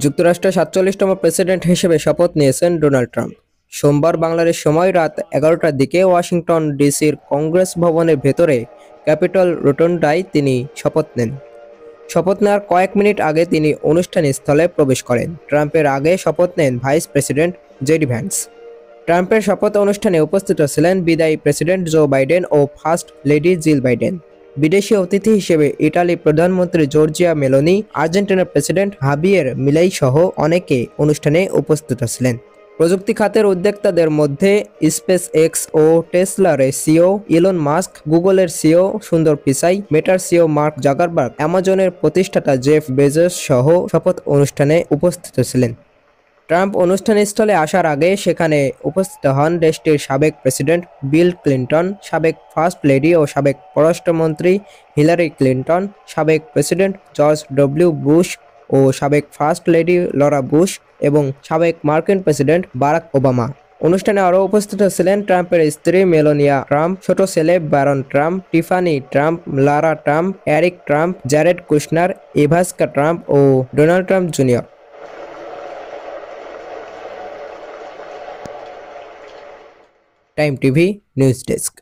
যুক্তরাষ্ট্রের ৪৭তম প্রেসিডেন্ট হিসেবে শপথ নিয়েছেন ডোনাল্ড ট্রাম্প। সোমবার বাংলাদেশ সময় রাত ১১টার দিকে ওয়াশিংটন ডিসির কংগ্রেস ভবনের ভেতরে ক্যাপিটল রোটন্ডায় তিনি শপথ নেন। শপথ নেওয়ার কয়েক মিনিট আগে তিনি অনুষ্ঠান স্থলে প্রবেশ করেন। ট্রাম্পের আগে শপথ নেন ভাইস প্রেসিডেন্ট জেডি ভ্যান্স। ট্রাম্পের শপথ অনুষ্ঠানে উপস্থিত ছিলেন বিদায়ী প্রেসিডেন্ট জো বাইডেন ও ফার্স্ট লেডি জিল বাইডেন। বিদেশি অতিথি হিসেবে ইটালি প্রধানমন্ত্রী জর্জিয়া মেলোনি, আর্জেন্টিনার প্রেসিডেন্ট হাবিয়ের মিলাই সহ অনেকে অনুষ্ঠানে উপস্থিত ছিলেন। প্রযুক্তি খাতের উদ্যোক্তাদের মধ্যে স্পেস এক্স ও টেসলার সিও ইলন মাস্ক, গুগলের সিও সুন্দর পিচাই, মেটার সিও মার্ক জাকারবার্গ, অ্যামাজনের প্রতিষ্ঠাতা জেফ বেজোস সহ শপথ অনুষ্ঠানে উপস্থিত ছিলেন। ট্রাম্প অনুষ্ঠানস্থলে আসার আগে সেখানে উপস্থিত হন দেশটির সাবেক প্রেসিডেন্ট বিল ক্লিন্টন, সাবেক ফার্স্ট লেডি ও সাবেক পররাষ্ট্রমন্ত্রী হিলারি ক্লিন্টন, সাবেক প্রেসিডেন্ট জর্জ ডব্লিউ বুশ ও সাবেক ফার্স্ট লেডি লরা বুশ এবং সাবেক মার্কিন প্রেসিডেন্ট বারাক ওবামা। অনুষ্ঠানে আরও উপস্থিত ছিলেন ট্রাম্পের স্ত্রী মেলানিয়া ট্রাম্প, ছোট ছেলে Barron Trump, Tiffany Trump, Lara Trump, Eric Trump, Jared Kushner, Ivanka Trump ও Donald Trump Junior. Time TV news desk.